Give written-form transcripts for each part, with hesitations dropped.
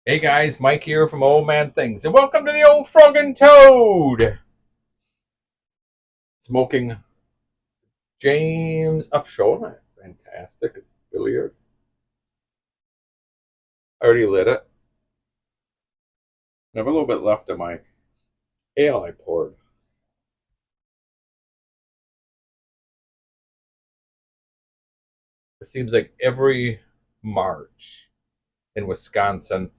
Hey guys, Mike here from Old Man Things, and welcome to the Old Frog and Toad. Smoking James Upshot. Fantastic. It's billiard. I already lit it. I have a little bit left of my ale I poured. It seems like every March in Wisconsin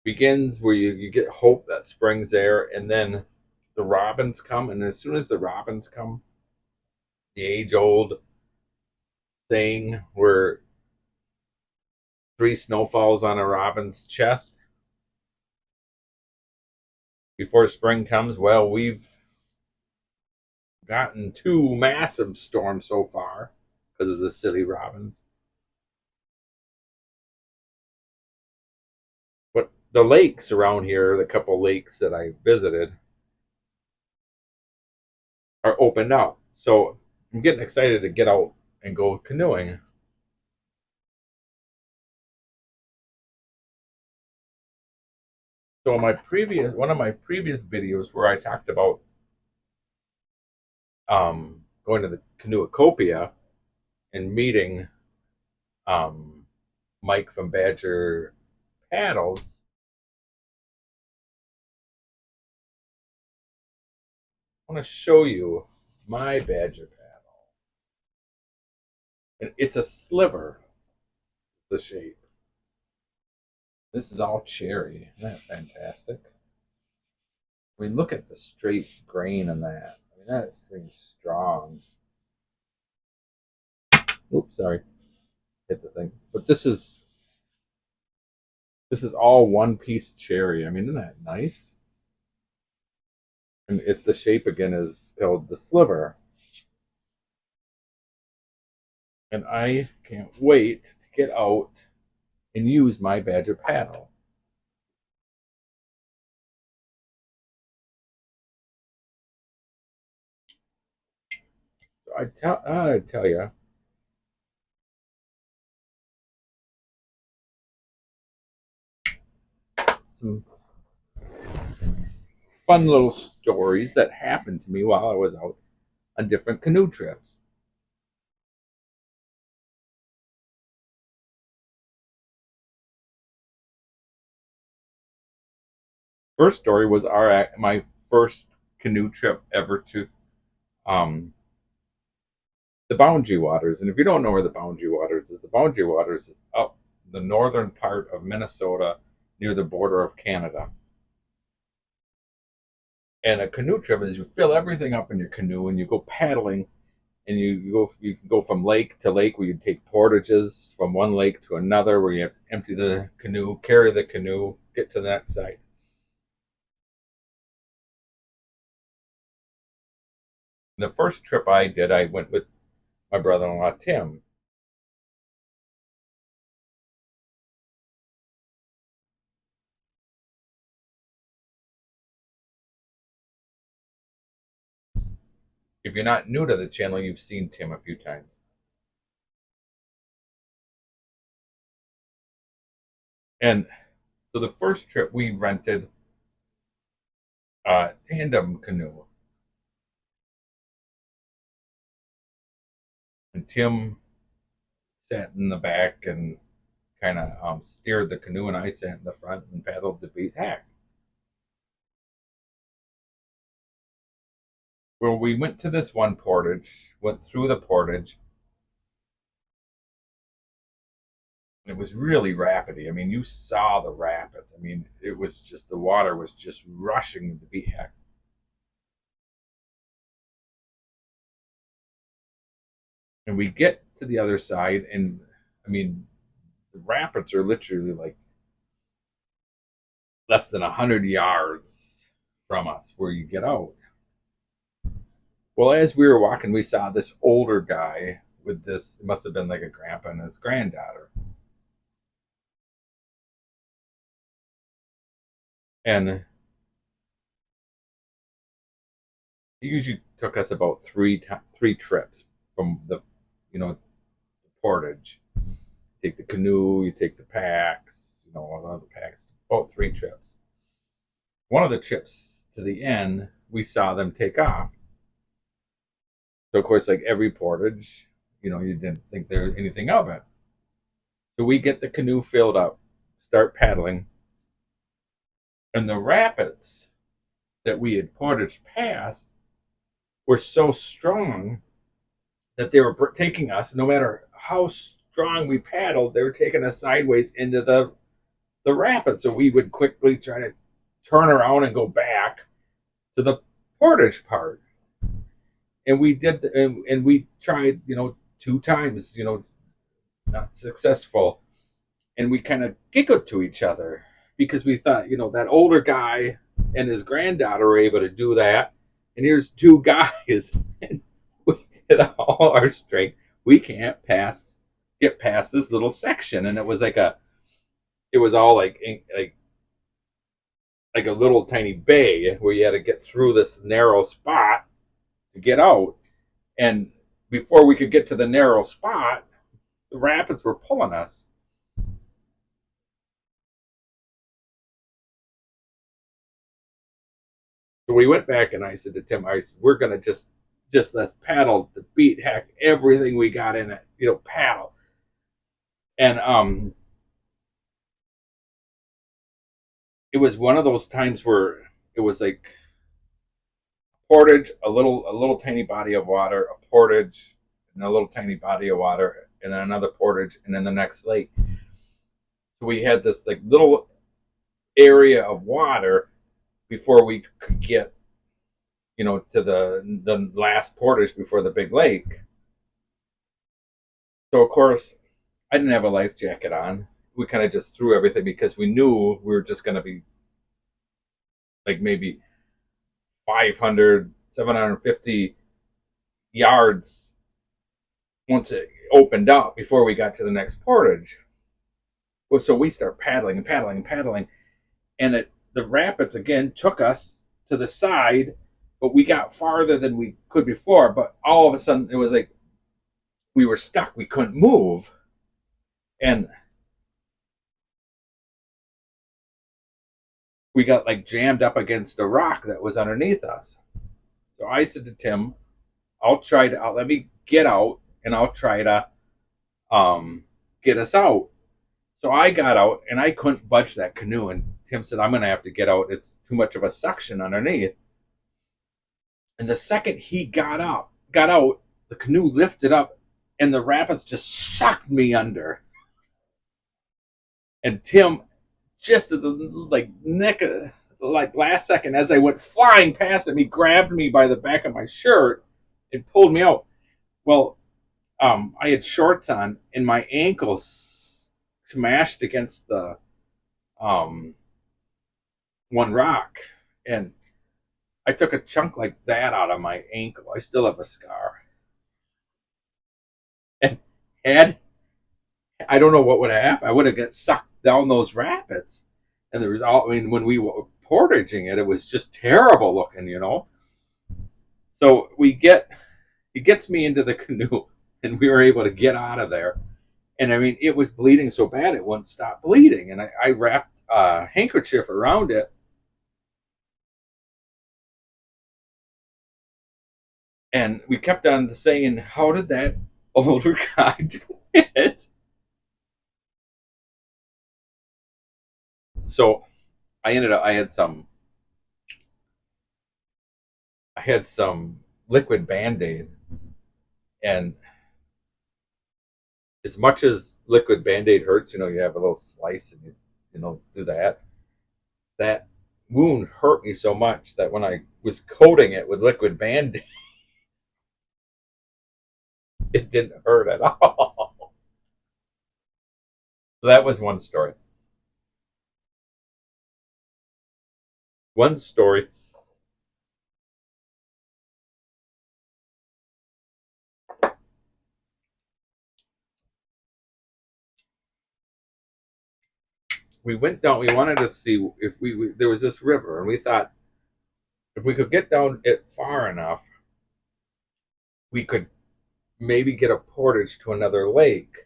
begins where you get hope that spring's there, and then the robins come, and as soon as the robins come, the age old saying where three snowfalls on a robin's chest before spring comes, well, we've gotten two massive storms so far because of the silly robins. But the lakes around here, the couple lakes that I visited, are opened up. So I'm getting excited to get out and go canoeing. So one of my previous videos where I talked about going to the Canoeacopia and meeting um, Mike from Badger Paddles, I want to show you my Badger paddle. And it's a sliver, the shape. This is all cherry. Isn't that fantastic? I mean, look at the straight grain in that. I mean, that thing's strong. Oops, sorry. Hit the thing. But this is all one piece cherry. I mean, isn't that nice? And the shape again is called the sliver. And I can't wait to get out and use my Badger paddle. So I tell you, some fun little stories that happened to me while I was out on different canoe trips. First story was my first canoe trip ever to um, the Boundary Waters. And if you don't know where the Boundary Waters is, the Boundary Waters is up the northern part of Minnesota near the border of Canada. And a canoe trip is you fill everything up in your canoe and you go paddling, and you can go from lake to lake where you take portages from one lake to another where you have to empty the canoe, carry the canoe, get to the next site. The first trip I did, I went with my brother-in-law Tim. If you're not new to the channel, you've seen Tim a few times. And so the first trip we rented a tandem canoe, and Tim sat in the back and kind of steered the canoe, and I sat in the front and paddled the beat hack. Well, we went to this one portage, went through the portage. It was really rapidy. I mean, you saw the rapids. I mean, it was just the water was just rushing the beat hack. And we get to the other side, and I mean, the rapids are literally like less than 100 yards from us where you get out. Well, as we were walking, we saw this older guy with this, it must have been like a grandpa and his granddaughter. And he usually took us about three trips from the portage. You take the canoe, you take the packs, one of the packs, about 3 trips. One of the trips to the end, we saw them take off. So of course, like every portage, you didn't think there was anything of it. So we get the canoe filled up, start paddling, and the rapids that we had portaged past were so strong that they were taking us, no matter how strong we paddled, they were taking us sideways into the rapids. So we would quickly try to turn around and go back to the portage part. And we did, and we tried, 2 times, not successful. And we kind of giggled to each other because we thought, that older guy and his granddaughter were able to do that. And here's 2 guys, and we, at all our strength, we can't get past this little section. And it was it was all like a little tiny bay where you had to get through this narrow spot to get out. And before we could get to the narrow spot, the rapids were pulling us. So we went back and I said to Tim, we're gonna just let's paddle to beat heck everything we got in it, paddle. And it was one of those times where it was like portage, a little tiny body of water, a portage, and a little tiny body of water, and then another portage, and then the next lake. So we had this like little area of water before we could get, to the last portage before the big lake. So of course, I didn't have a life jacket on. We kind of just threw everything because we knew we were just going to be like maybe 500, 750 yards once it opened up before we got to the next portage. Well, so we start paddling and paddling and paddling, and the rapids again took us to the side, but we got farther than we could before. But all of a sudden, it was like we were stuck. We couldn't move, and we got like jammed up against a rock that was underneath us. So I said to Tim, let me get out and I'll try to get us out. So I got out and I couldn't budge that canoe. And Tim said, I'm going to have to get out. It's too much of a suction underneath. And the second he got out, the canoe lifted up and the rapids just sucked me under. And Tim, just at the neck of, last second, as I went flying past him, he grabbed me by the back of my shirt and pulled me out. Well, I had shorts on, and my ankles smashed against the one rock, and I took a chunk like that out of my ankle. I still have a scar. And had I don't know what would have happened. I would have got sucked down those rapids. And there was when we were portaging it, it was just terrible looking. So he gets me into the canoe, and we were able to get out of there. And I mean, it was bleeding so bad it wouldn't stop bleeding. And I wrapped a handkerchief around it. And we kept on saying, how did that older guy do it? So I ended up, I had some liquid Band-Aid. And as much as liquid Band-Aid hurts, you have a little slice and you do that wound hurt me so much that when I was coating it with liquid Band-Aid, it didn't hurt at all. So that was one story. One story. We went down. We wanted to see if there was this river, and we thought if we could get down it far enough, we could maybe get a portage to another lake.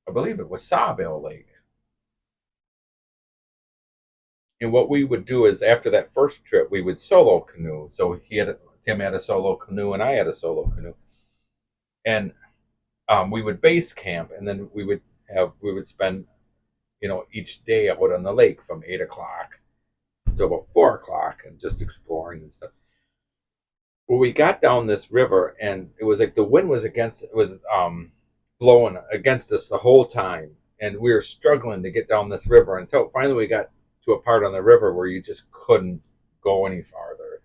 I believe it was Sawbill Lake. And what we would do is after that first trip, we would solo canoe. So Tim had a solo canoe, and I had a solo canoe, and we would base camp, and then we would spend each day out on the lake from 8 o'clock to about 4 o'clock, and just exploring and stuff. Well, we got down this river, and it was like the wind was blowing against us the whole time, and we were struggling to get down this river until finally we got to a part on the river where you just couldn't go any farther.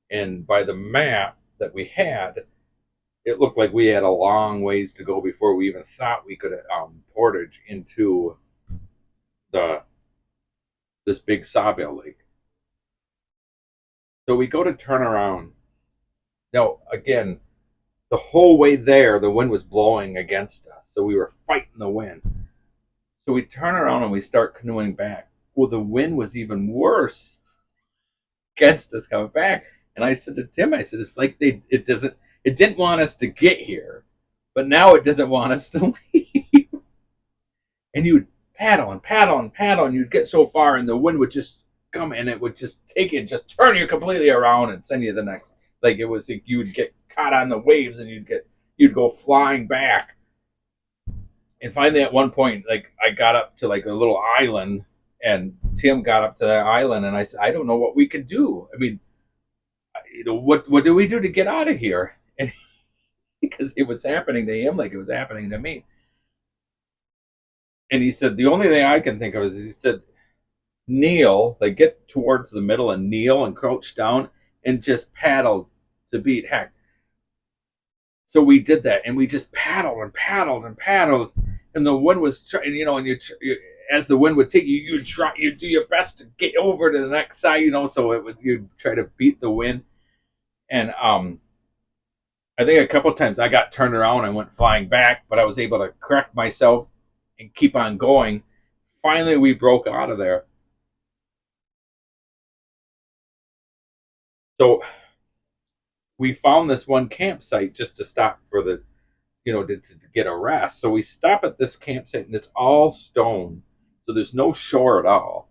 And by the map that we had, it looked like we had a long ways to go before we even thought we could portage into the this big sawbill lake. So we go to turn around. Now again, the whole way there, the wind was blowing against us, so we were fighting the wind. So we turn around and we start canoeing back. Well, the wind was even worse against us coming back. And I said to Tim, I said, it's like it didn't want us to get here, but now it doesn't want us to leave. And you would paddle and paddle and paddle, and you'd get so far, and the wind would just come, and it would just take you, just turn you completely around and send you the next. Like it was, like you would get caught on the waves, and you'd go flying back. And finally, at one point, like I got up to like a little island, and Tim got up to that island, and I said, I don't know what we could do. I mean, what do we do to get out of here? And because it was happening to him like it was happening to me. And he said, the only thing I can think of is he said, kneel, like get towards the middle and kneel and crouch down and just paddle to beat heck. So we did that, and we just paddled and paddled and paddled, and the wind was, and as the wind would take you, you do your best to get over to the next side, so you try to beat the wind. And I think a couple times I got turned around and went flying back, but I was able to correct myself and keep on going. Finally, we broke out of there. So we found this one campsite just to stop for to get a rest. So we stop at this campsite, and it's all stone. So there's no shore at all.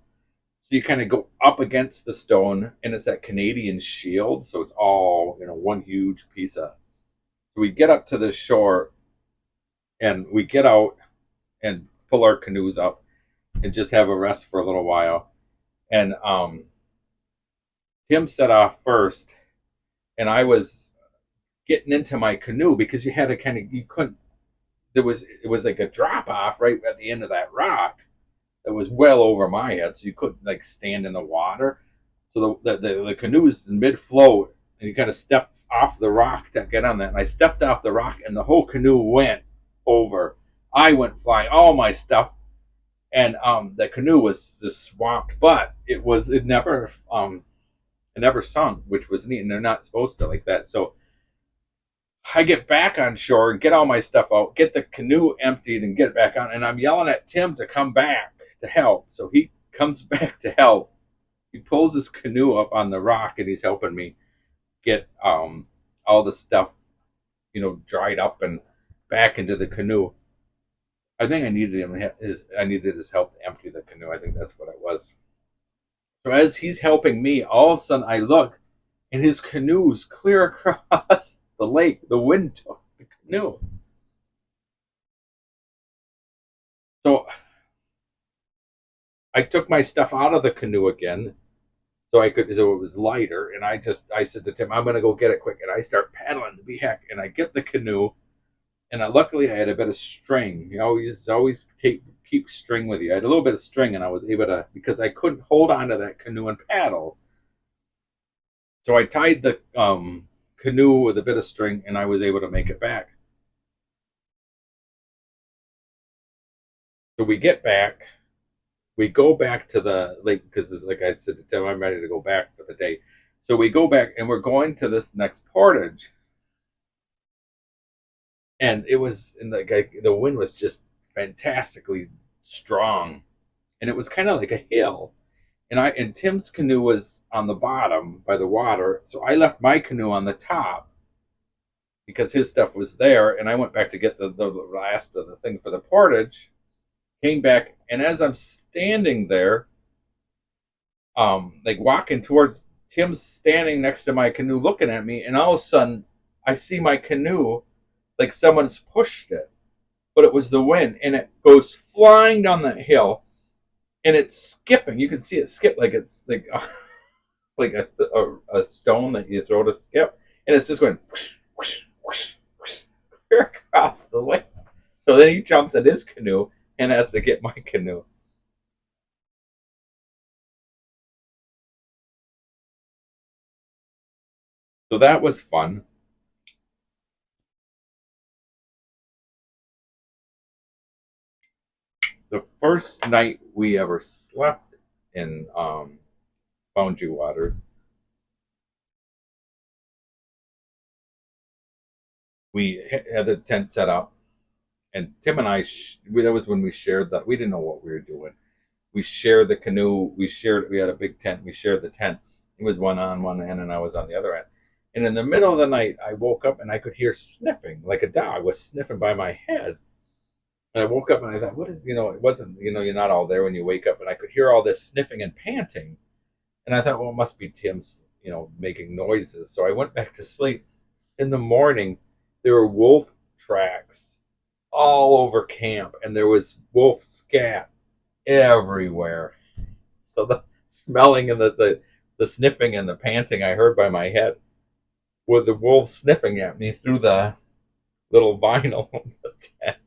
So you kind of go up against the stone, and it's that Canadian shield. So it's all, one huge piece of. So we get up to the shore, and we get out and pull our canoes up and just have a rest for a little while. And Tim set off first, and I was getting into my canoe because you had to you couldn't. It was like a drop off right at the end of that rock that was well over my head, so you couldn't like stand in the water. So the canoe's in mid float, and you kind of step off the rock to get on that. And I stepped off the rock, and the whole canoe went over. I went flying, all my stuff, and the canoe was just swamped, but it never sunk, which was neat, and they're not supposed to like that. So I get back on shore and get all my stuff out, get the canoe emptied, and get it back on. And I'm yelling at Tim to come back to help. So he comes back to help. He pulls his canoe up on the rock, and he's helping me get all the stuff, dried up and back into the canoe. I think I needed his help to empty the canoe. I think that's what it was. So as he's helping me, all of a sudden I look, and his canoe's clear across the lake. The wind took the canoe. So I took my stuff out of the canoe again, so it was lighter. And I said to Tim, I'm gonna go get it quick. And I start paddling to be heck, and I get the canoe, and luckily I had a bit of string. You always keep string with you. I had a little bit of string, and I was able to, because I couldn't hold on to that canoe and paddle. So I tied the canoe with a bit of string, and I was able to make it back. So we get back, we go back to the lake because, like I said to Tim, I'm ready to go back for the day. So we go back, and we're going to this next portage, and the wind was just fantastically strong, and it was kind of like a hill. And Tim's canoe was on the bottom by the water, so I left my canoe on the top because his stuff was there, and I went back to get the last of the thing for the portage. Came back, and as I'm standing there, like walking towards Tim's standing next to my canoe looking at me, and all of a sudden I see my canoe like someone's pushed it, but it was the wind, and it goes flying down the hill, and it's skipping. You can see it skip like it's like like a stone that you throw to skip, and it's just going whoosh, whoosh, whoosh, whoosh, clear across the lake. So then he jumps in his canoe and has to get my canoe. So that was fun. The first night we ever slept in Boundary Waters, we had the tent set up, and Tim and I, that was when we shared that. We didn't know what we were doing. We shared the canoe. We had a big tent. We shared the tent. It was one on one end, and I was on the other end. And in the middle of the night, I woke up and I could hear sniffing, like a dog was sniffing by my head. And I woke up and I thought, what is, it wasn't, you're not all there when you wake up. And I could hear all this sniffing and panting. And I thought, well, it must be Tim's, making noises. So I went back to sleep. In the morning, there were wolf tracks all over camp, and there was wolf scat everywhere. So the smelling and the sniffing and the panting I heard by my head were the wolves sniffing at me through the little vinyl of the tent.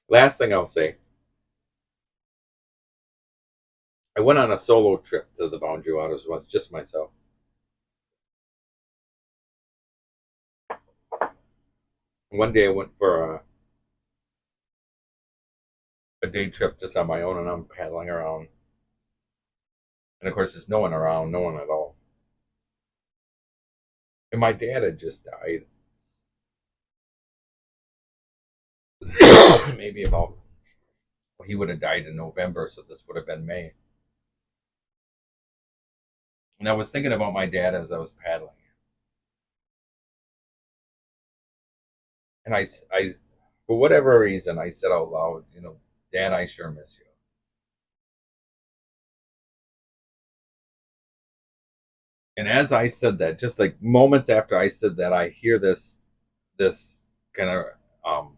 Last thing I'll say, I went on a solo trip to the Boundary Waters once, just myself. One day I went for a day trip just on my own, and I'm paddling around. And of course, there's no one around, no one at all. And my dad had just died. Maybe about, well, he would have died in November, so this would have been May. And I was thinking about my dad as I was paddling. And for whatever reason, I said out loud, Dad, I sure miss you. And as I said that, just like moments after I said that, I hear this kind of um,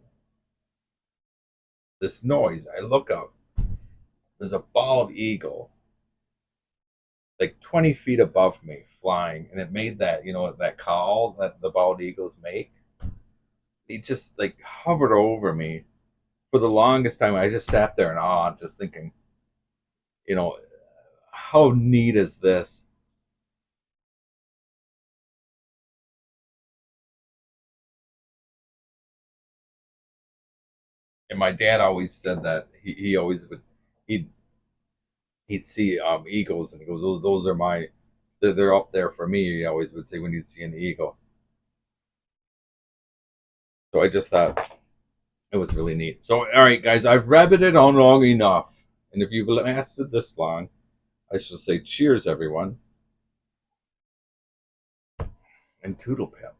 this noise. I look up. There's a bald eagle, like 20 feet above me, flying, and it made that that call that the bald eagles make. He just like hovered over me for the longest time. I just sat there in awe, just thinking, you know, how neat is this? And my dad always said that he always would he'd he'd see eagles, and he goes, those are my, they're up there for me. He always would say when you'd see an eagle. So I just thought it was really neat. So all right, guys, I've rabbited on long enough, and if you've lasted this long, I shall say cheers, everyone, and toodle pip.